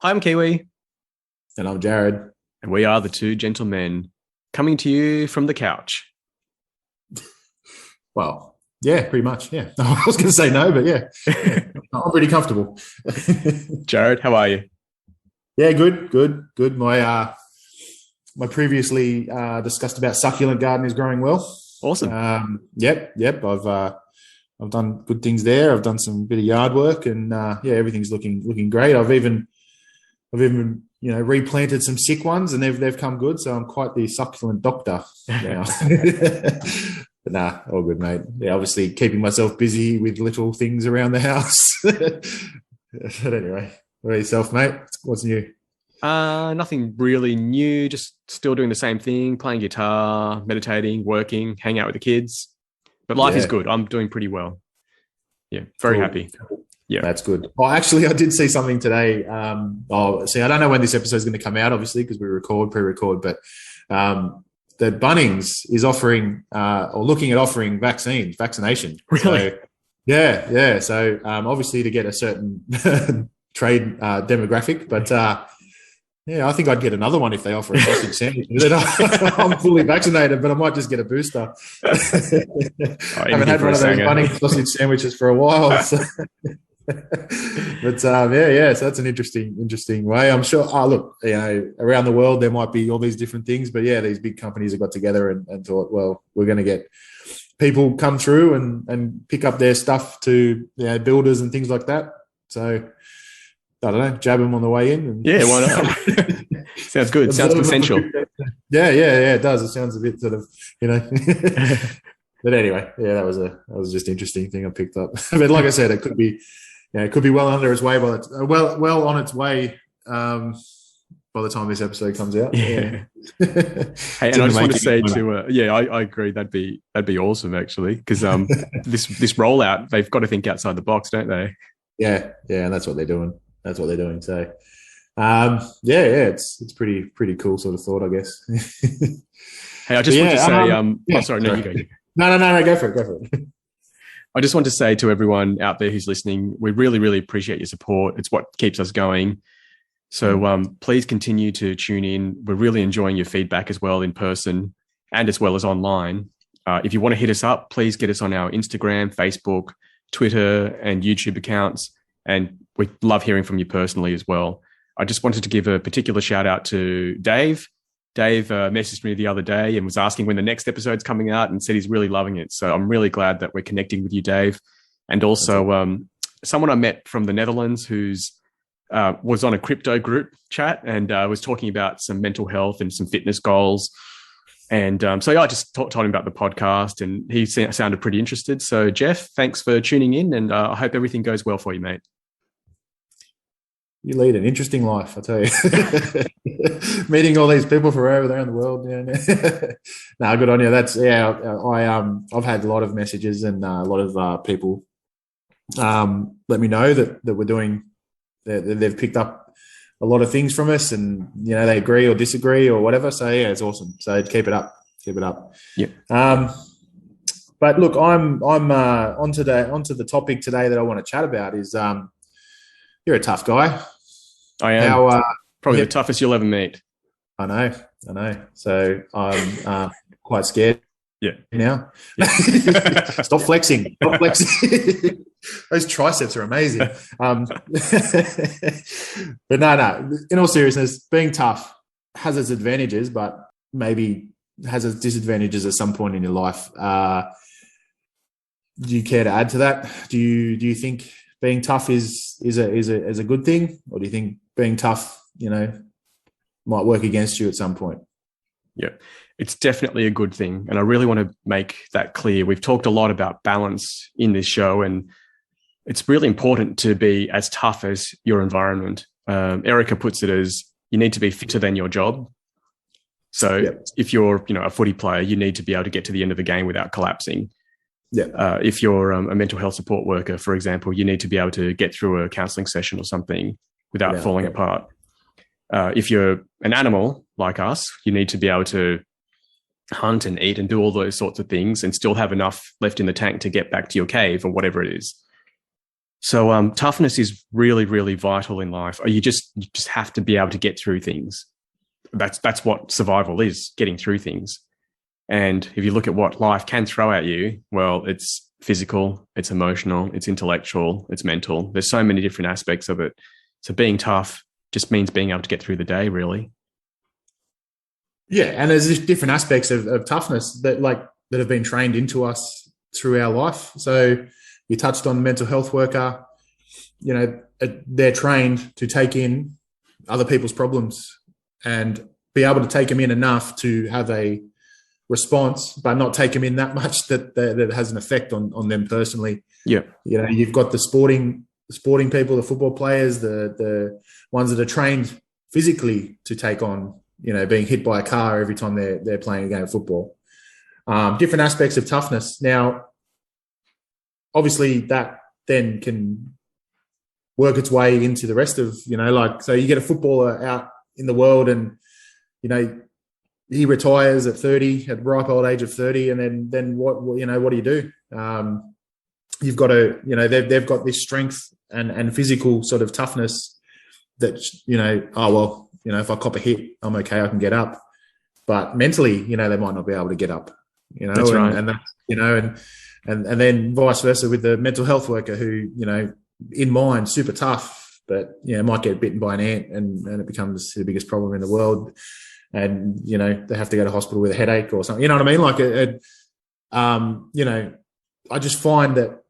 I'm Kiwi, And I'm Jared. and we are the two gentlemen coming to you from the couch. Well, yeah, pretty much. Yeah. I was going to say no, but yeah. I'm pretty comfortable. Jared, how are you? Yeah, good. My previously discussed about succulent garden is growing well. Awesome. Yep. I've done good things there. I've done some bit of yard work, and yeah, everything's looking great. I've even replanted some sick ones, and they've come good. So I'm quite the succulent doctor now. But nah, all good, mate. Yeah, obviously keeping myself busy with little things around the house. But anyway, what about yourself, mate? What's new? Nothing really new, just still doing the same thing, playing guitar, meditating, working, hang out with the kids. But life is good. I'm doing pretty well. Yeah, very happy. Yeah, that's good. Oh, actually, I did see something today. I don't know when this episode is going to come out, obviously, because we pre-record, but that Bunnings is offering or looking at offering vaccination. Really? So, yeah. So obviously to get a certain trade demographic, but yeah, I think I'd get another one if they offer a sausage sandwich. I'm fully vaccinated, but I might just get a booster. I haven't had one of those Bunnings sausage sandwiches for a while. So. But yeah. So that's an interesting way. I'm sure. Look, around the world there might be all these different things, but yeah, these big companies have got together and thought, well, we're going to get people come through and pick up their stuff to builders and things like that. So I don't know, jab them on the way in. Yeah, why not? Sounds good. Sounds consensual. Yeah. It does. It sounds a bit sort of, But anyway, yeah, that was just an interesting thing I picked up. But like I said, it could be well under its way, well on its way by the time this episode comes out. Yeah. Hey, and I just want to say I agree. That'd be awesome actually, because this rollout, they've got to think outside the box, don't they? Yeah, and that's what they're doing. So, it's pretty cool sort of thought, I guess. Hey, I just want to say, sorry, no, you go. No, go for it. I just want to say to everyone out there who's listening, we really, really appreciate your support. It's what keeps us going. So please continue to tune in. We're really enjoying your feedback as well in person and as well as online. If you want to hit us up, please get us on our Instagram, Facebook, Twitter, and YouTube accounts. And we love hearing from you personally as well. I just wanted to give a particular shout out to Dave. Dave messaged me the other day and was asking when the next episode's coming out and said he's really loving it. So I'm really glad that we're connecting with you, Dave. And also someone I met from the Netherlands who's was on a crypto group chat and was talking about some mental health and some fitness goals. And I just told him about the podcast and he sounded pretty interested. So Jeff, thanks for tuning in and I hope everything goes well for you, mate. You lead an interesting life, I tell you. Meeting all these people from around the world. Yeah. No, good on you. I've had a lot of messages and a lot of people let me know that we're doing. They've picked up a lot of things from us, and they agree or disagree or whatever. So yeah, it's awesome. So keep it up. Yeah. But look, I'm onto the topic today that I want to chat about is you're a tough guy. I am. Probably the toughest you'll ever meet. I know. So I'm quite scared. Yeah. Now. Yeah. Stop flexing. Those triceps are amazing. But no. In all seriousness, being tough has its advantages, but maybe has its disadvantages at some point in your life. Do you care to add to that? Do you think being tough is a good thing, or do you think being tough, might work against you at some point? Yeah, it's definitely a good thing. And I really want to make that clear. We've talked a lot about balance in this show, and it's really important to be as tough as your environment. Erica puts it as you need to be fitter than your job. So if you're, a footy player, you need to be able to get to the end of the game without collapsing. Yeah. If you're a mental health support worker, for example, you need to be able to get through a counselling session or something without falling apart. If you're an animal like us, you need to be able to hunt and eat and do all those sorts of things and still have enough left in the tank to get back to your cave or whatever it is. So toughness is really, really vital in life. You just have to be able to get through things. That's what survival is, getting through things. And if you look at what life can throw at you, well, it's physical, it's emotional, it's intellectual, it's mental. There's so many different aspects of it. So being tough just means being able to get through the day, really. Yeah, and there's different aspects of toughness that have been trained into us through our life. So you touched on mental health worker. You know, they're trained to take in other people's problems and be able to take them in enough to have a response, but not take them in that much that it has an effect on them personally. Yeah, you know, you've got the sporting people, the football players, the ones that are trained physically to take on, you know, being hit by a car every time they're playing a game of football. Different aspects of toughness. Now, obviously, that then can work its way into the rest of, you know, like, so you get a footballer out in the world and, you know, he retires at 30, at the ripe old age of 30, and then what, you know, what do you do? You've got to, you know, they've got this strength and physical sort of toughness that, you know, oh, well, you know, if I cop a hit, I'm okay, I can get up. But mentally, you know, they might not be able to get up, you know. That's right. And that, you know, and then vice versa with the mental health worker who, you know, in mind, super tough, but, you know, might get bitten by an ant and it becomes the biggest problem in the world. And, you know, they have to go to hospital with a headache or something. You know what I mean? Like, you know, I just find that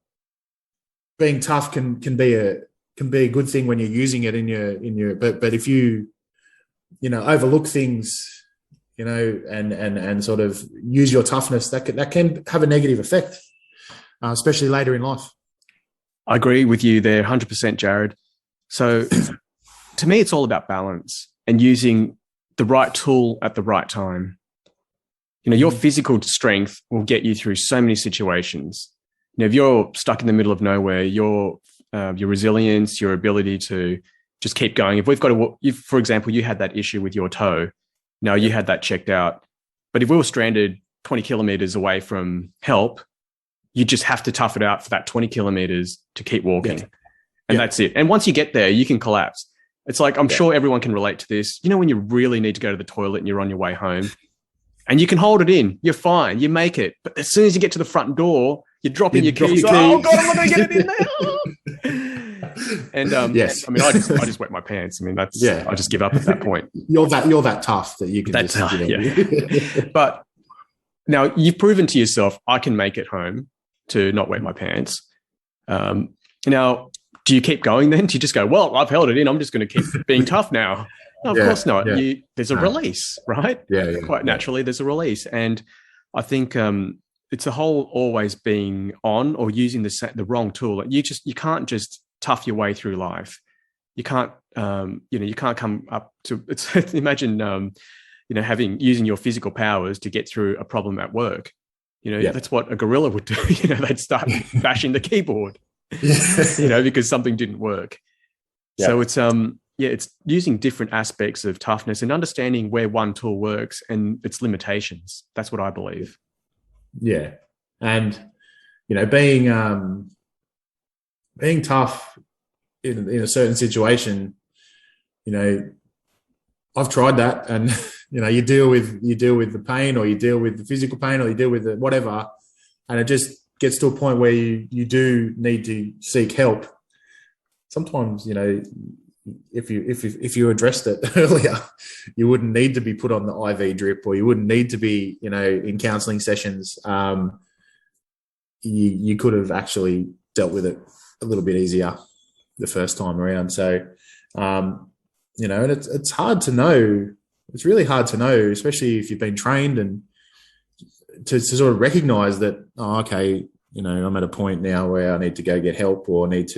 being tough can be a good thing when you're using it in your. But if you know, overlook things, you know, and sort of use your toughness, that can have a negative effect, especially later in life. I agree with you there, 100%, Jared. So to me, it's all about balance and using the right tool at the right time. You know, your physical strength will get you through so many situations. You know, if you're stuck in the middle of nowhere, your resilience, your ability to just keep going. If we've got for example, you had that issue with your toe. Now you had that checked out. But if we were stranded 20 kilometers away from help, you just have to tough it out for that 20 kilometers to keep walking. Yeah. And that's it. And once you get there, you can collapse. It's like, I'm sure everyone can relate to this. You know, when you really need to go to the toilet and you're on your way home and you can hold it in, you're fine, you make it. But as soon as you get to the front door, you're dropping your keys. Oh God, I'm not going to get it in there. And yes, I mean, I just wet my pants. I mean, I just give up at that point. You're that tough that you can But now you've proven to yourself, I can make it home to not wet my pants. Now, do you keep going then? Do you just go, well, I've held it in, I'm just going to keep being tough now? No, of course not. Yeah. There's a release, right? Yeah. Quite naturally, there's a release. And I think it's a whole always being on or using the wrong tool. You can't just tough your way through life. You can't, you can't come up to, imagine, using your physical powers to get through a problem at work. That's what a gorilla would do. They'd start bashing the keyboard. Because something didn't work. So it's it's using different aspects of toughness and understanding where one tool works and its limitations. That's what I believe. Yeah. And being tough in a certain situation, I've tried that, and you deal with the pain, or you deal with the physical pain, or you deal with the whatever, and it just gets to a point where you do need to seek help. Sometimes, if you addressed it earlier, you wouldn't need to be put on the IV drip, or you wouldn't need to be, in counselling sessions. You could have actually dealt with it a little bit easier the first time around. So, and it's hard to know. It's really hard to know, especially if you've been trained, and to sort of recognise that, oh, okay, I'm at a point now where I need to go get help, or I need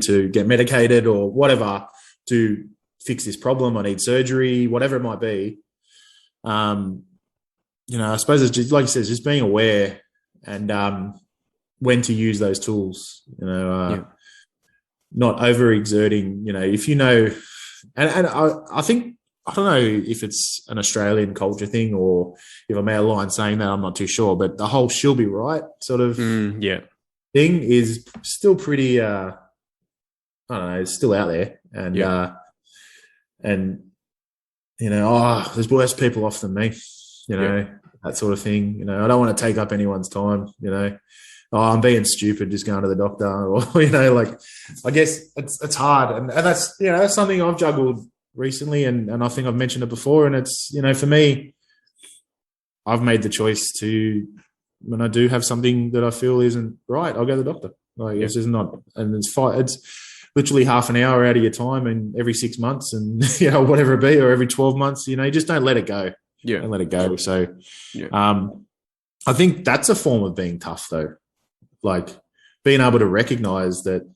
to get medicated or whatever to fix this problem. I need surgery, whatever it might be. I suppose it's just, like you said, just being aware and when to use those tools, not overexerting, if and I think, I don't know if it's an Australian culture thing or if I'm out of line saying that, I'm not too sure, but the whole she'll be right sort of thing is still pretty. I don't know. It's still out there, and there's worse people off than me. That sort of thing. I don't want to take up anyone's time. I'm being stupid just going to the doctor, or I guess it's hard, and that's something I've juggled recently, and I think I've mentioned it before, and it's for me, I've made the choice to, when I do have something that I feel isn't right, I'll go to the doctor. This is not, and it's literally half an hour out of your time, and every 6 months, and whatever it be, or every 12 months, you just don't let it go. Don't let it go. So, I think that's a form of being tough, though. Like being able to recognize that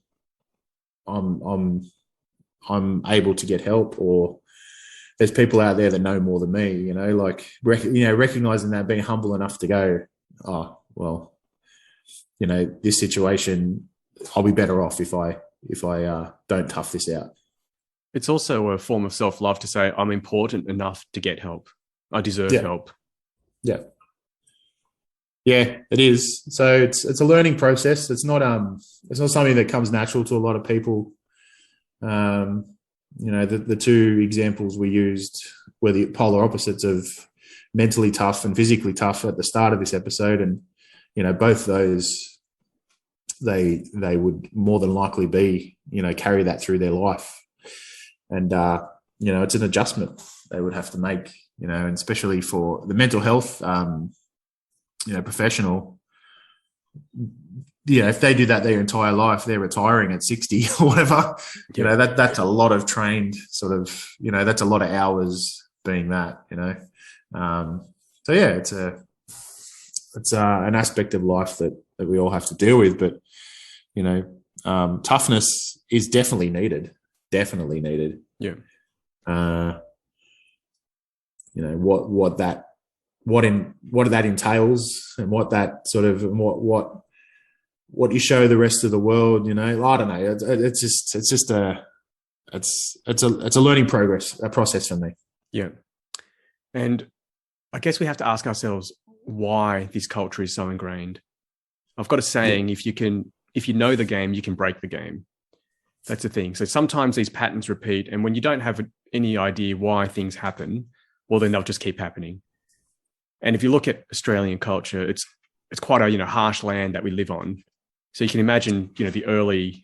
I'm able to get help, or there's people out there that know more than me, recognizing that, being humble enough to go, oh, well, this situation, I'll be better off if I don't tough this out. It's also a form of self-love to say, I'm important enough to get help. I deserve help. Yeah. Yeah, it is. So it's a learning process. It's not something that comes natural to a lot of people. The two examples we used were the polar opposites of mentally tough and physically tough at the start of this episode, and both those they would more than likely be carry that through their life, and it's an adjustment they would have to make, and especially for the mental health professional. If they do that their entire life, they're retiring at 60 or whatever. That's a lot of trained sort of, that's a lot of hours being that. So yeah, it's an aspect of life that we all have to deal with. But toughness is definitely needed. Definitely needed. Yeah. What that entails, and what that sort of, and what you show the rest of the world, I don't know. It's a learning process for me. Yeah. And I guess we have to ask ourselves why this culture is so ingrained. I've got a saying, if you know the game, you can break the game. That's the thing. So sometimes these patterns repeat, and when you don't have any idea why things happen, well, then they'll just keep happening. And if you look at Australian culture, it's quite a harsh land that we live on. So you can imagine the early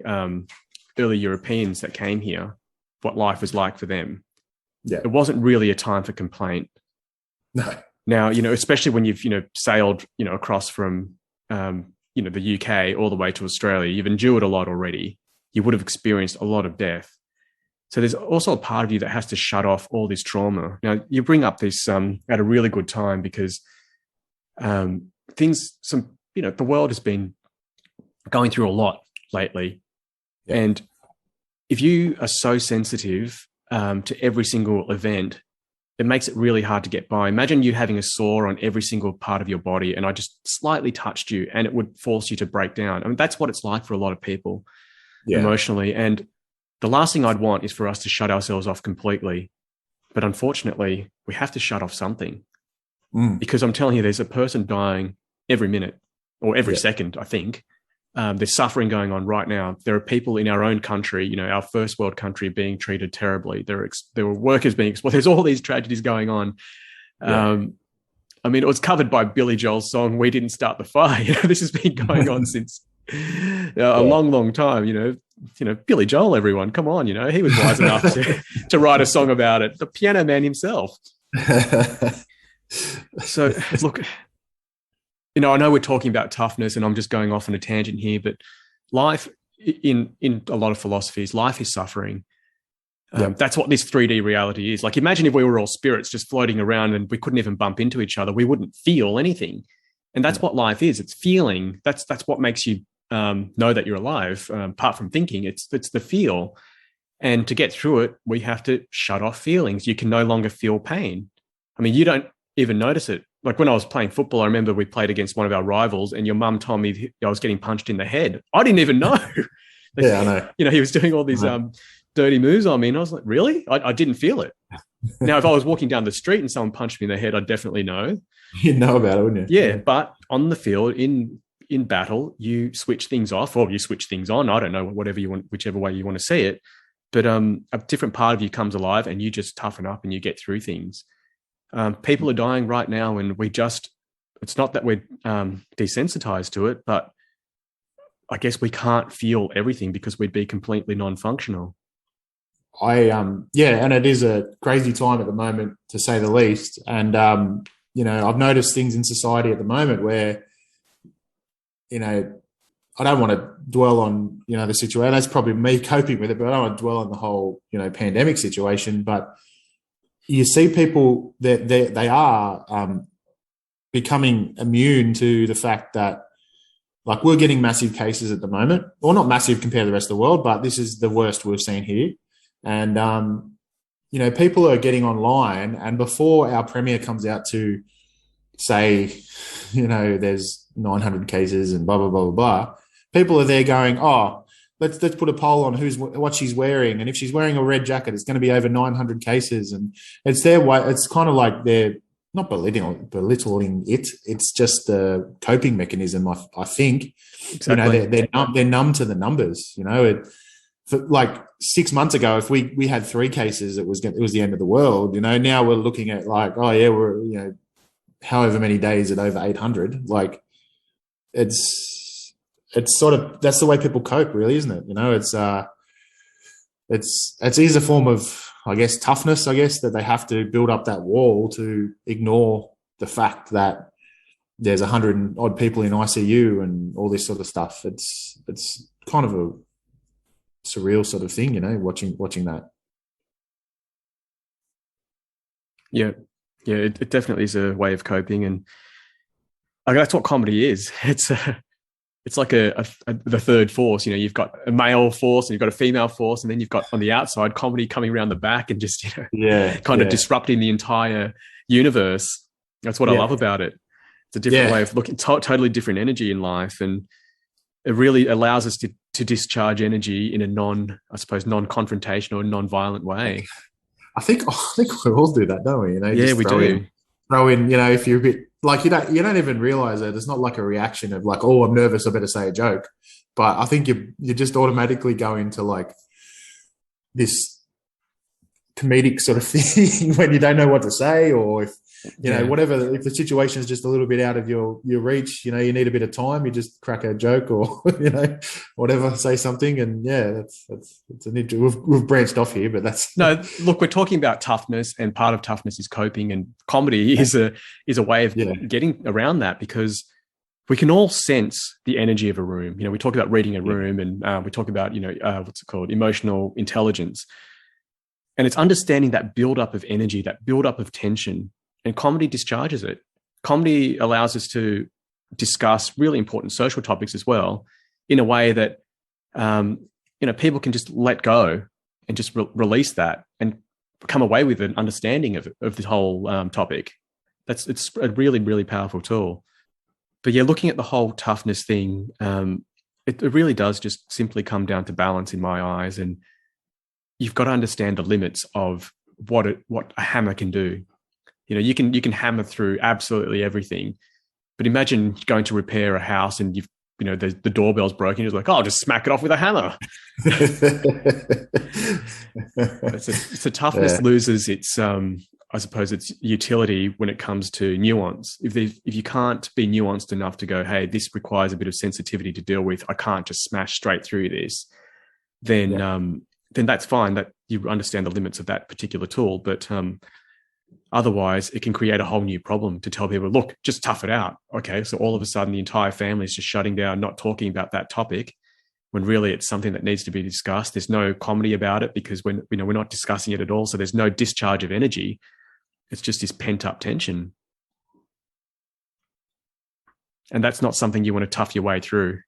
Europeans that came here, what life was like for them. Yeah, it wasn't really a time for complaint. No. Now especially when you've sailed across from the UK all the way to Australia, you've endured a lot already. You would have experienced a lot of death. So there's also a part of you that has to shut off all this trauma. Now, you bring up this at a really good time, because the world has been going through a lot lately. Yeah. And if you are so sensitive to every single event, it makes it really hard to get by. Imagine you having a sore on every single part of your body, and I just slightly touched you and it would force you to break down. I mean, that's what it's like for a lot of people emotionally. And the last thing I'd want is for us to shut ourselves off completely. But unfortunately, we have to shut off something, because I'm telling you, there's a person dying every minute or every second, I think. There's suffering going on right now. There are people in our own country, our first world country, being treated terribly. There were workers being exploited. There's all these tragedies going on. I mean, it was covered by Billy Joel's song, "We Didn't Start the Fire." This has been going on since a long, long time. Billy Joel, everyone, come on, he was wise enough to write a song about it. The Piano Man himself. So look, I know we're talking about toughness, and I'm just going off on a tangent here, but life in a lot of philosophies, life is suffering. That's what this 3D reality is. Like, imagine if we were all spirits just floating around and we couldn't even bump into each other. We wouldn't feel anything. And that's what life is. It's feeling. That's what makes you know that you're alive. Apart from thinking, it's the feel. And to get through it, we have to shut off feelings. You can no longer feel pain. I mean, you don't even notice it. Like when I was playing football, I remember we played against one of our rivals, and your mum told me I was getting punched in the head. I didn't even know. Yeah, I know. He was doing all these dirty moves on me, and I was like, really? I didn't feel it. Now, if I was walking down the street and someone punched me in the head, I'd definitely know. You'd know about it, wouldn't you? Yeah, but on the field, in in battle, you switch things off or you switch things on. I don't know, whatever you want, whichever way you want to see it. But a different part of you comes alive and you just toughen up and you get through things. People are dying right now, and it's not that we're desensitized to it, but I guess we can't feel everything because we'd be completely non-functional. And it is a crazy time at the moment, to say the least. And, I've noticed things in society at the moment where, I don't want to dwell on, the situation. That's probably me coping with it, but I don't want to dwell on the whole, pandemic situation. But you see people that they are becoming immune to the fact that, like, we're getting massive cases at the moment, or not massive compared to the rest of the world, but this is the worst we've seen here. And, people are getting online, and before our premier comes out to say, there's 900 cases and blah, blah, blah, blah, blah, people are there going, oh, let's put a poll on what she's wearing. And if she's wearing a red jacket, it's going to be over 900 cases. And it's their way. It's kind of like they're not belittling it. It's just a coping mechanism, I think. Exactly. They're numb to the numbers. Like 6 months ago, if we had 3 cases, it was the end of the world. Now we're looking at like, oh yeah, we're however many days at over 800. Like, it's sort of, that's the way people cope, really, isn't it? It is a form of, I guess, toughness, that they have to build up that wall to ignore the fact that there's 100 odd people in ICU and all this sort of stuff. It's kind of a surreal sort of thing, watching that. Yeah, it definitely is a way of coping, and that's what comedy is. It's like the third force. You've got a male force and you've got a female force, and then you've got on the outside comedy coming around the back and just kind of disrupting the entire universe. That's what I love about it. It's a different way of looking, totally different energy in life, and it really allows us to discharge energy in a non-confrontational, non-violent way. I think we all do that, don't we? We do. Throw in, if you're a bit like, you don't even realize it. It's not like a reaction of like, oh, I'm nervous, I better say a joke. But I think you just automatically go into like this comedic sort of thing when you don't know what to say, or if whatever, if the situation is just a little bit out of your reach, you need a bit of time, you just crack a joke or whatever, say something. And that's an interesting, we've branched off here, but that's no, look, we're talking about toughness, and part of toughness is coping, and comedy is a way of getting around that, because we can all sense the energy of a room. We talk about reading a room, and we talk about what's it called, emotional intelligence, and it's understanding that buildup of energy, that buildup of tension. And comedy discharges it. Comedy allows us to discuss really important social topics as well, in a way that people can just let go and just release that and come away with an understanding of the whole topic. It's a really, really powerful tool. But looking at the whole toughness thing, it really does just simply come down to balance in my eyes, and you've got to understand the limits of what a hammer can do. You can hammer through absolutely everything, but imagine going to repair a house and the doorbell's broken. You're like, oh, I'll just smack it off with a hammer. So toughness loses its, I suppose, its utility when it comes to nuance. If you can't be nuanced enough to go, hey, this requires a bit of sensitivity to deal with, I can't just smash straight through this, then that's fine, that you understand the limits of that particular tool. But otherwise, it can create a whole new problem to tell people, look, just tough it out. Okay, so all of a sudden the entire family is just shutting down, not talking about that topic, when really it's something that needs to be discussed. There's no comedy about it because we're not discussing it at all. So there's no discharge of energy. It's just this pent-up tension. And that's not something you want to tough your way through.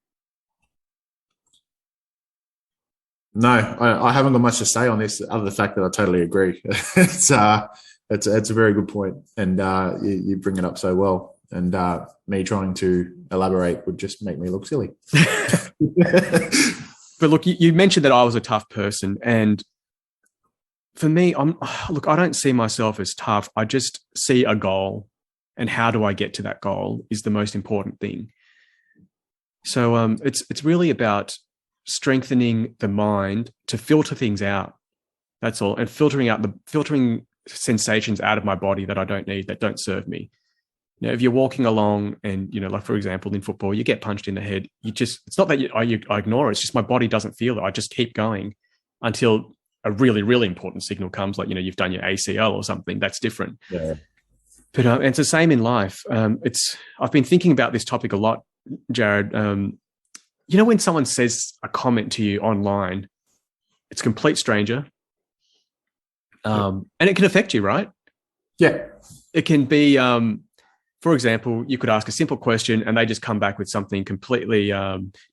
No, I haven't got much to say on this, other than the fact that I totally agree. It's a very good point, and you bring it up so well. And me trying to elaborate would just make me look silly. But look, you mentioned that I was a tough person, and for me, I don't see myself as tough. I just see a goal, and how do I get to that goal is the most important thing. So it's really about strengthening the mind to filter things out. That's all, and filtering sensations out of my body that I don't need, that don't serve me. If you're walking along and, like for example, in football, you get punched in the head, it's not that I ignore it. It's just my body doesn't feel it. I just keep going until a really, really important signal comes, like, you've done your ACL or something. That's different. Yeah. But it's the same in life. I've been thinking about this topic a lot, Jared. When someone says a comment to you online, it's a complete stranger. And it can affect you, right? Yeah. It can be, for example, you could ask a simple question and they just come back with something completely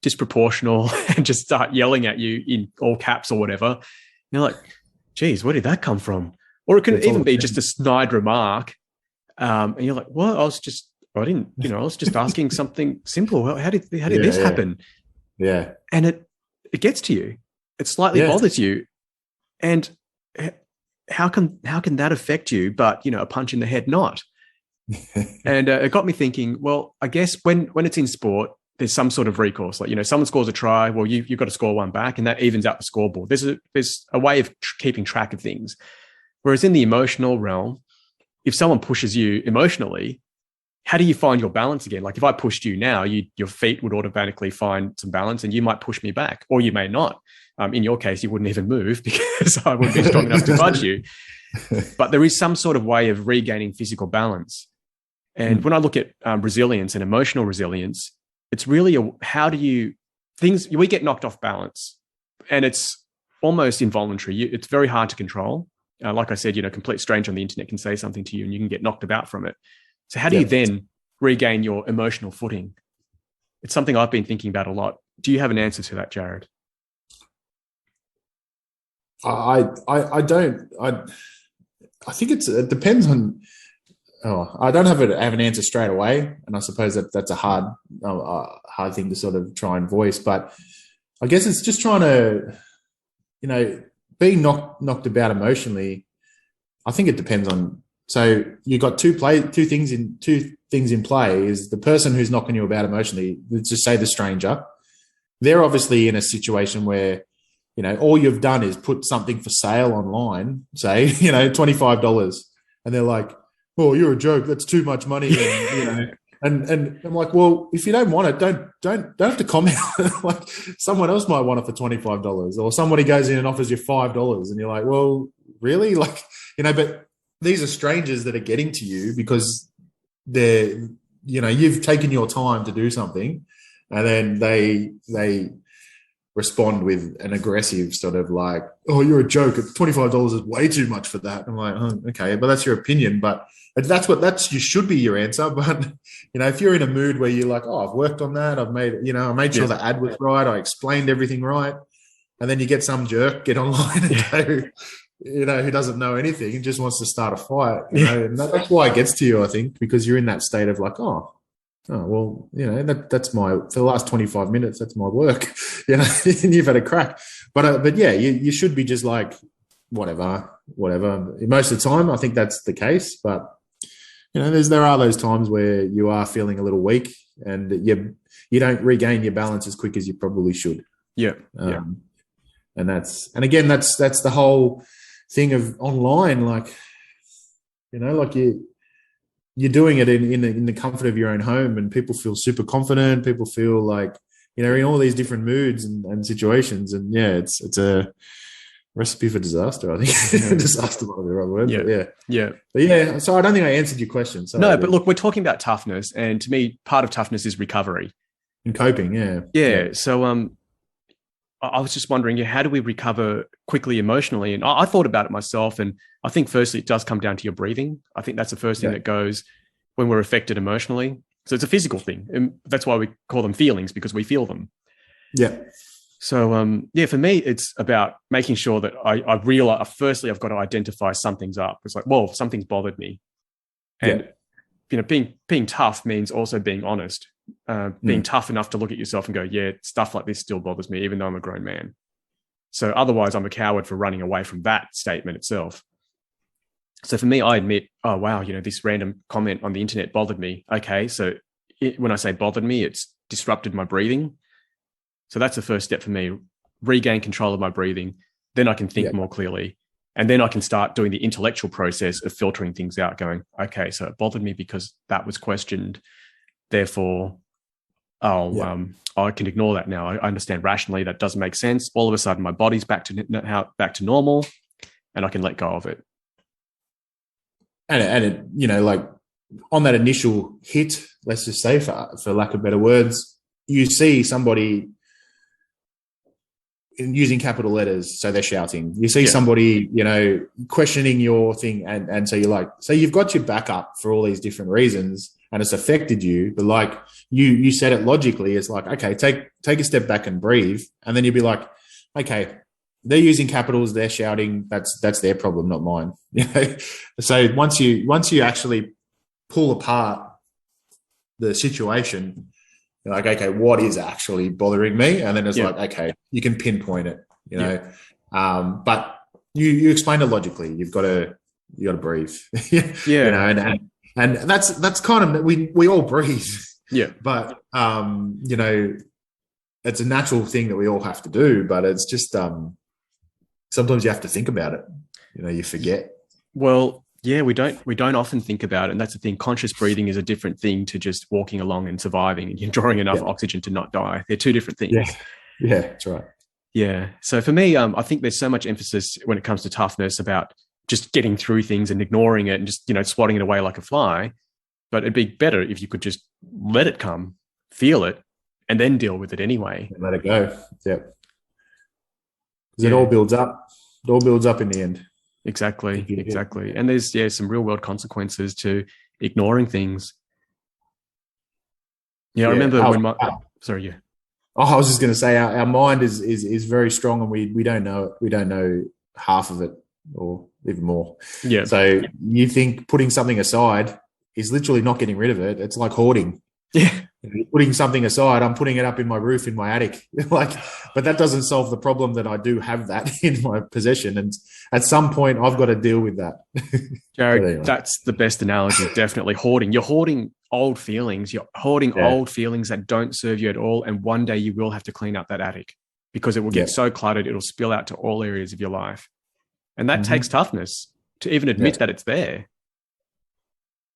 disproportional and just start yelling at you in all caps or whatever. And you're like, geez, where did that come from? Or it can even be just a snide remark. And you're like, well, I was just asking something simple. Well, how did this happen? Yeah. And it gets to you. It slightly bothers you. And how can that affect you? But, a punch in the head, not. And it got me thinking, well, I guess when it's in sport, there's some sort of recourse. Like, someone scores a try, well, you've got to score one back, and that evens out the scoreboard. There's a way of keeping track of things. Whereas in the emotional realm, if someone pushes you emotionally, how do you find your balance again? Like if I pushed you now, your feet would automatically find some balance and you might push me back, or you may not. In your case, you wouldn't even move because I wouldn't be strong enough to budge you. But there is some sort of way of regaining physical balance. And when I look at resilience and emotional resilience, it's really we get knocked off balance, and it's almost involuntary. It's very hard to control. Like I said, a complete stranger on the internet can say something to you and you can get knocked about from it. So how do you then regain your emotional footing? It's something I've been thinking about a lot. Do you have an answer to that, Jared? I don't. I think it depends on. I don't have an answer straight away, and I suppose that's a hard thing to sort of try and voice. But I guess it's just trying to, being knocked about emotionally. I think it depends on. So you got two things in play. Is the person who's knocking you about emotionally, let's just say the stranger, they're obviously in a situation where, all you've done is put something for sale online, say, $25, and they're like, "Oh, you're a joke. That's too much money." And, and I'm like, well, if you don't want it, don't have to comment. Like someone else might want it for $25, or somebody goes in and offers you $5, and you're like, well, really? Like, but these are strangers that are getting to you because you've taken your time to do something, and then they respond with an aggressive sort of like, "Oh, you're a joke. $25 is way too much for that." I'm like, "Oh, okay, but that's your opinion." But you should be your answer. But if you're in a mood where you're like, "Oh, I've worked on that. I made sure the ad was right. I explained everything right," and then you get some jerk get online and go, who doesn't know anything and just wants to start a fight. And that's why it gets to you, I think, because you're in that state of like, oh, well, that's for the last 25 minutes, that's my work, and you've had a crack. But yeah, you should be just like, whatever. Most of the time, I think that's the case. But, there are those times where you are feeling a little weak and you don't regain your balance as quick as you probably should. Yeah. And again, that's the whole thing of online, like, like you're doing it in the comfort of your own home, and people feel super confident. People feel like, in all these different moods and situations. And yeah, it's a recipe for disaster, I think. Disaster might be the right word. Yeah. But yeah, so I don't think I answered your question. Sorry. No, but look, we're talking about toughness. And to me, part of toughness is recovery. And coping, yeah. Yeah. So I was just wondering, how do we recover quickly emotionally? And I thought about it myself. And I think firstly, it does come down to your breathing. I think that's the first thing that goes when we're affected emotionally. So it's a physical thing. And that's why we call them feelings, because we feel them. Yeah. So, for me, it's about making sure that I realize, firstly, I've got to identify something's up. It's like, well, something's bothered me. And, being tough means also being honest, being tough enough to look at yourself and go, yeah, stuff like this still bothers me, even though I'm a grown man. So otherwise, I'm a coward for running away from that statement itself. So for me, I admit, oh, wow, this random comment on the internet bothered me. Okay, so when I say bothered me, it's disrupted my breathing. So that's the first step for me, regain control of my breathing. Then I can think more clearly. And then I can start doing the intellectual process of filtering things out, going, okay, so it bothered me because that was questioned. Therefore, I can ignore that now. I understand rationally that doesn't make sense. All of a sudden, my body's back to normal, and I can let go of it. And it, you know, like on that initial hit, let's just say, for lack of better words, you see somebody using capital letters, so they're shouting. You see somebody, you know, questioning your thing, and so you're like, so you've got your back up for all these different reasons, and it's affected you, but like you said it logically, it's like, okay, take a step back and breathe, and then you'd be like, okay, they're using capitals, they're shouting, that's their problem, not mine. You know? So once you actually pull apart the situation, you're like, okay, what is actually bothering me? And then it's like, okay, you can pinpoint it, you know. But you explain it logically. You got to breathe. You know, and that's kind of, we all breathe. Yeah. But you know, it's a natural thing that we all have to do, but it's just sometimes you have to think about it. You know, you forget. Well, yeah, we don't often think about it. And that's the thing. Conscious breathing is a different thing to just walking along and surviving and you're drawing enough oxygen to not die. They're two different things. Yeah, that's right. Yeah. So for me, I think there's so much emphasis when it comes to toughness about just getting through things and ignoring it and just, you know, swatting it away like a fly. But it'd be better if you could just let it come, feel it, and then deal with it anyway. And let it go. Yeah. Because it all builds up. It all builds up in the end. Exactly. And there's some real world consequences to ignoring things. Yeah, I remember when sorry, yeah. Oh, I was just going to say our mind is very strong, and we don't know it. We don't know half of it, or even more. Yeah. So you think putting something aside is literally not getting rid of it. It's like hoarding. Yeah. Putting something aside, I'm putting it up in my roof in my attic. Like, but that doesn't solve the problem that I do have that in my possession. And at some point, I've got to deal with that. Jared, anyway. That's the best analogy. Definitely hoarding. You're hoarding old feelings. You're hoarding old feelings that don't serve you at all. And one day you will have to clean up that attic because it will get so cluttered, it'll spill out to all areas of your life. And that takes toughness to even admit that it's there.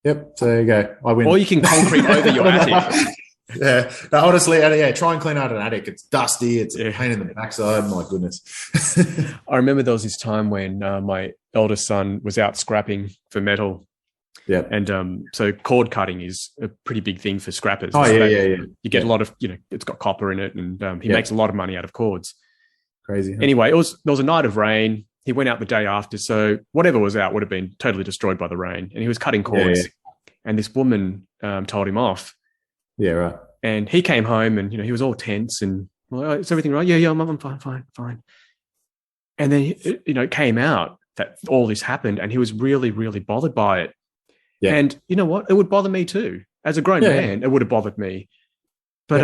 Yep. So there you go. I win. Or you can concrete over your attic. Yeah. No, honestly, try and clean out an attic. It's dusty. It's a pain in the backside. My goodness. I remember there was this time when my eldest son was out scrapping for metal. Yeah. And so cord cutting is a pretty big thing for scrappers. Oh, so yeah. You get a lot of, you know, it's got copper in it, and he makes a lot of money out of cords. Crazy. Huh? Anyway, there was a night of rain. He went out the day after, so whatever was out would have been totally destroyed by the rain. And he was cutting cords, and this woman told him off. Yeah, right. And he came home, and you know he was all tense and, well, is everything right? Yeah, I'm fine. And then it came out that all this happened, and he was really, really bothered by it. Yeah. And you know what? It would bother me too. As a grown man, it would have bothered me. But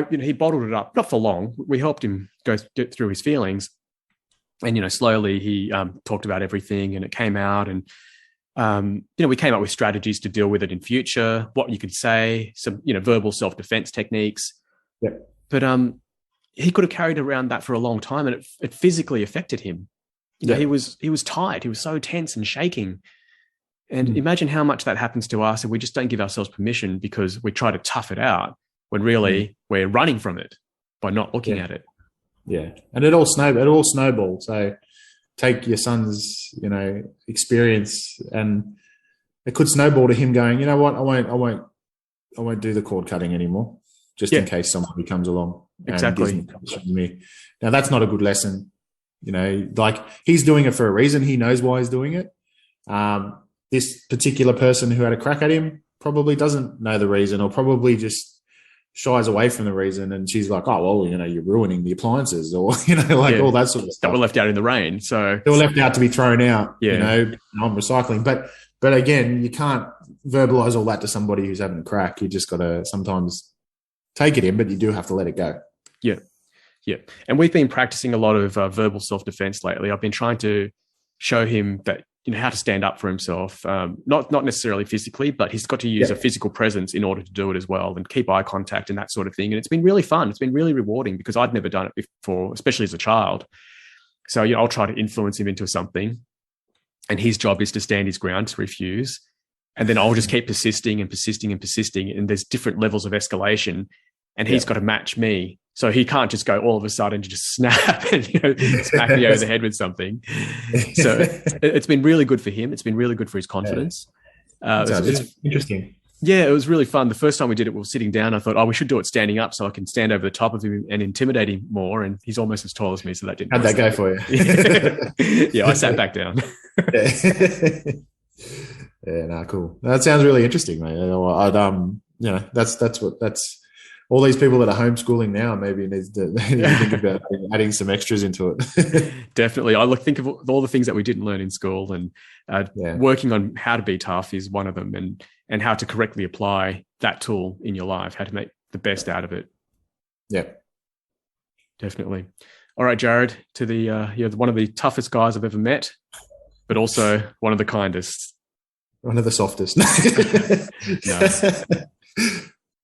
he bottled it up, not for long. We helped him get through his feelings. And, slowly he talked about everything, and it came out. And, we came up with strategies to deal with it in future, what you could say, some, verbal self-defense techniques. Yeah. But he could have carried around that for a long time, and it physically affected him. He was tight. He was so tense and shaking. And imagine how much that happens to us if we just don't give ourselves permission because we try to tough it out when really we're running from it by not looking at it. Yeah. And it all snowballed. So take your son's, experience, and it could snowball to him going, you know what, I won't do the cord cutting anymore, just in case somebody comes along. Exactly. And gives me. Now that's not a good lesson. Like he's doing it for a reason. He knows why he's doing it. This particular person who had a crack at him probably doesn't know the reason, or probably just shies away from the reason, and she's like, oh, well, you're ruining the appliances, or, all that sort of stuff. That were left out in the rain. So they were left out to be thrown out, I'm recycling. But again, you can't verbalize all that to somebody who's having a crack. You just got to sometimes take it in, but you do have to let it go. Yeah. Yeah. And we've been practicing a lot of verbal self-defense lately. I've been trying to show him that how to stand up for himself, not necessarily physically, but he's got to use a physical presence in order to do it as well, and keep eye contact and that sort of thing. And it's been really fun. It's been really rewarding because I'd never done it before, especially as a child. So I'll try to influence him into something, and his job is to stand his ground, to refuse. And then I'll just keep persisting and persisting and persisting. And there's different levels of escalation, and he's got to match me. So he can't just go all of a sudden just snap and smack me over the head with something. So it's been really good for him. It's been really good for his confidence. It's interesting. Yeah, it was really fun. The first time we did it, we were sitting down. I thought, we should do it standing up so I can stand over the top of him and intimidate him more. And he's almost as tall as me, so that didn't. How'd that go for you? Yeah, I sat back down. Yeah, cool. That sounds really interesting, mate. That's all these people that are homeschooling now maybe need to think about adding some extras into it. Definitely. I think of all the things that we didn't learn in school, and working on how to be tough is one of them, and how to correctly apply that tool in your life, how to make the best out of it. Yeah. Definitely. All right, Jared, to you're one of the toughest guys I've ever met, but also one of the kindest. One of the softest.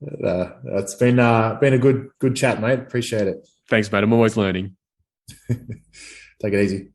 It's been a good chat, mate. Appreciate it. Thanks, mate. I'm always learning. Take it easy.